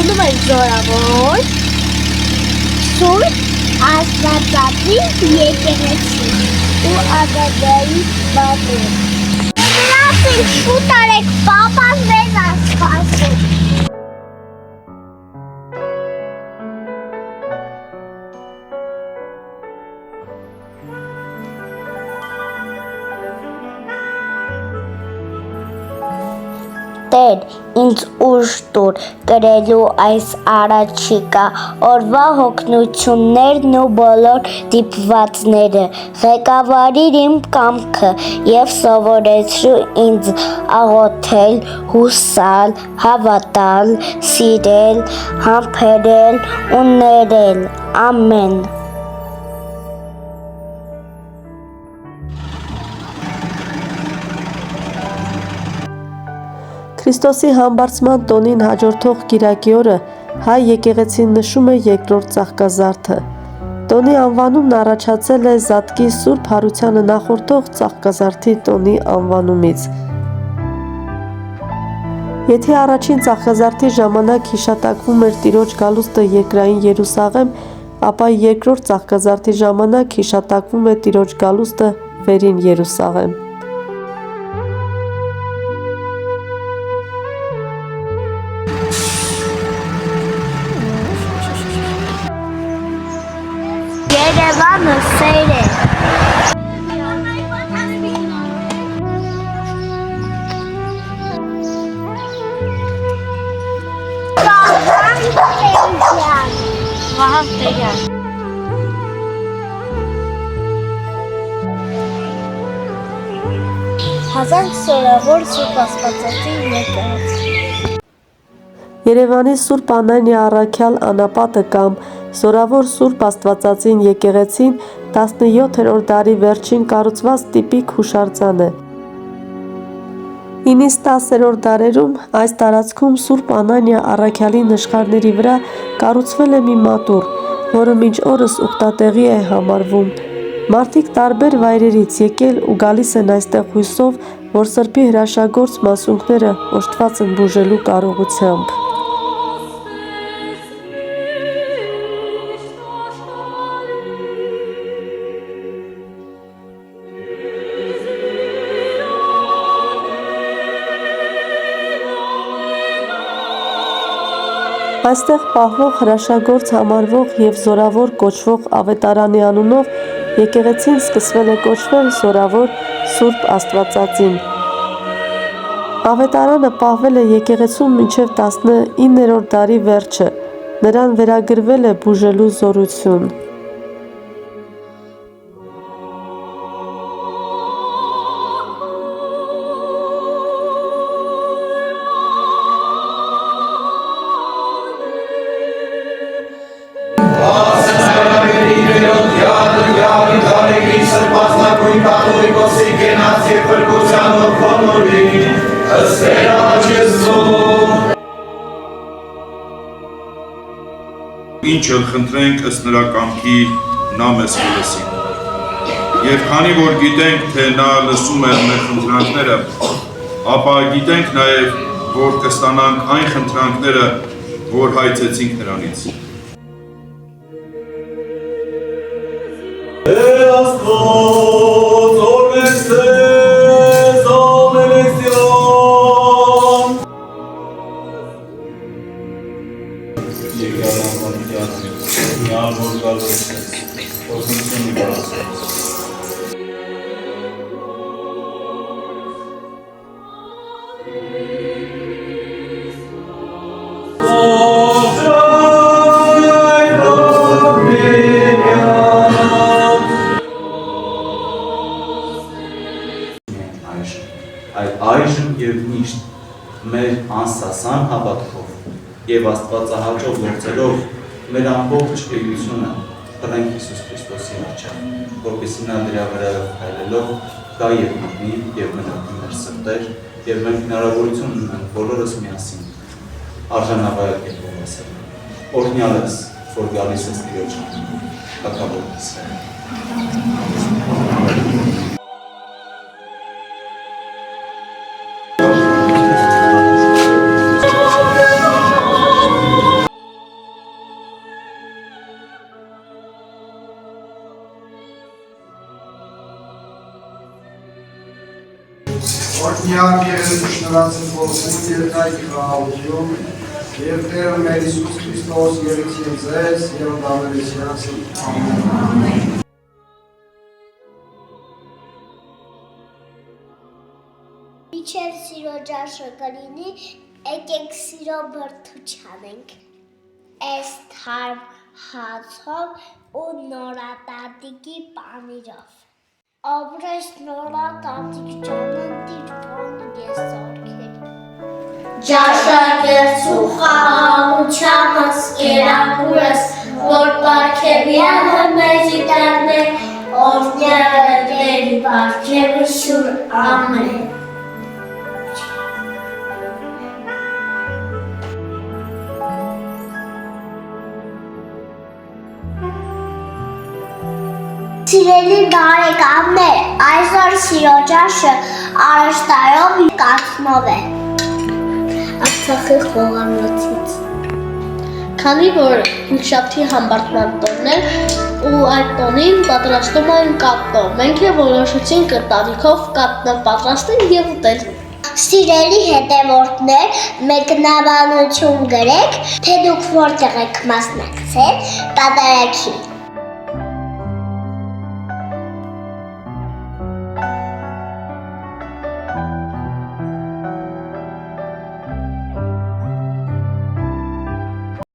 լինում են զորավոր, սուրբ, աստվածածի եկեղեցի ու ագադայի բատում։ Նրանց շուտ արեք պապան մեզ ասպասում։ Տեր, ինձ ուժ տուր կրելու այս առաջիկա օրվա հոգնություններն ու բոլոր դիպվածները, ղեկավարիր իմ կամքը և սովորեցրու ինձ աղոթել, հուսալ, հավատալ, սիրել, համբերել ու ներել, ամեն։ Քրիստոսի համբարձման տոնին հաջորդող կիրակի օրը հայ եկեղեցին նշում է երկրորդ ծաղկազարդը։ Տոնի անվանումն առաջացել է Զատկի Սուրբ Հարությանը նախորդող ծաղկազարդի տոնի անվանումից։ Եթե առաջին ծաղկազարդի ժամանակ հիշատակվում էր Տիրոջ գալուստը երկրային Երուսաղեմ, ապա երկրորդ ծաղկազարդի ժամանակ հիշատակվում է Տիրոջ գալուստը վերին Երուսաղեմ։ Երևանը սեր է։ Վահան Տերյան։ Հազարկ սորավոր Սուրբ Աստվածածի եկեղեցի։ Երևանի Սուրբ Անանիա առաքյալ անապատը կամ Զորավոր Սուրբ Աստվածածին եկեղեցին 17-րդ դարի վերջին կառուցված տիպիկ հուշարձան է։ 9-10-րդ դարերում այս տարածքում Սուրբ Անանիա առաքյալի նշխարների վրա կառուցվել է մի մատուռ, որը մինչ օրս ուխտատեղի է համարվում։ Մարդիկ տարբեր վայրերից եկել ու գալիս են այստեղ հույսով, որ Սրբի հրաշագործ մասունքները օժտված են բուժելու կարողությամբ։ Այստեղ պահվող հրաշագործ համարվող և զորավոր կոչվող ավետարանի անունով եկեղեցին սկսվել է կոչվել Զորավոր Սուրբ Աստվածածին։ Ավետարանը պահվել է եկեղեցում մինչև 19-րդ դարի վերջը, նրան վերագրվել է բուժելու զորություն։ Ինչը խնդրենք ըստ նրա կամքի նա մեզ կլսի։ Եվ քանի որ գիտենք, թե նա լսում է մեր խնդրանքները, ապա գիտենք նաև, որ կստանանք այն խնդրանքները, որ հայցեցինք նրանից։ Այժմ և միշտ մեր անսասան հավատքով և աստվածահաճո գործերով մեր ամբողջ էությունը խնդրենք Հիսուս Քրիստոսի առջև, որպեսզի նա դրա վրայով քայլելով գա և մտնի և մնացի մեր սրտեր, և մենք հնարավորություն ունենք բոլորս միասին արժանավայել կերպով ասել. Օրհնյալ ես, որ գալիս ես Տիրոջ անունով, թագավոր Իսրայել։ Միակ Եղեսուս նրանցից որդուն երկայքի խաղաղություն, և Տերը մեր Հիսուս Քրիստոս երեքին ձեզ և դավերեսյանցը ամեն։ Միջև սիրո ջաշը կլինի, եկեք սիրո բրդուճ անենք։ Այս թարմ հացով ու նորատատիկի պանիրով։ Ապրես նորատատիկ ջանն դիր պանիր ես զորքեր։ Ջաշակերցու խաղաղությանս կերակուրս, որ պարգևյանը մեզի տարն է, օրհնյալը Տերի պարգևը շուր ամեն։ Սիրելի բարեկամներ, այսօր սիրո ջաշը արհեստայով կաթնով է Արցախի խոհանոցից։ Քանի որ հինգշաբթի համբարձման տոնն էր ու այդ տոնին պատրաստում են կատնո, մենք որոշեցինք տարիքով կատնո պատրաստել և ուտել։ Սիրելի հետևորդներ, մեկնաբանություն գրեք, թե դուք որտեղ եք մասնակցել պատարագին։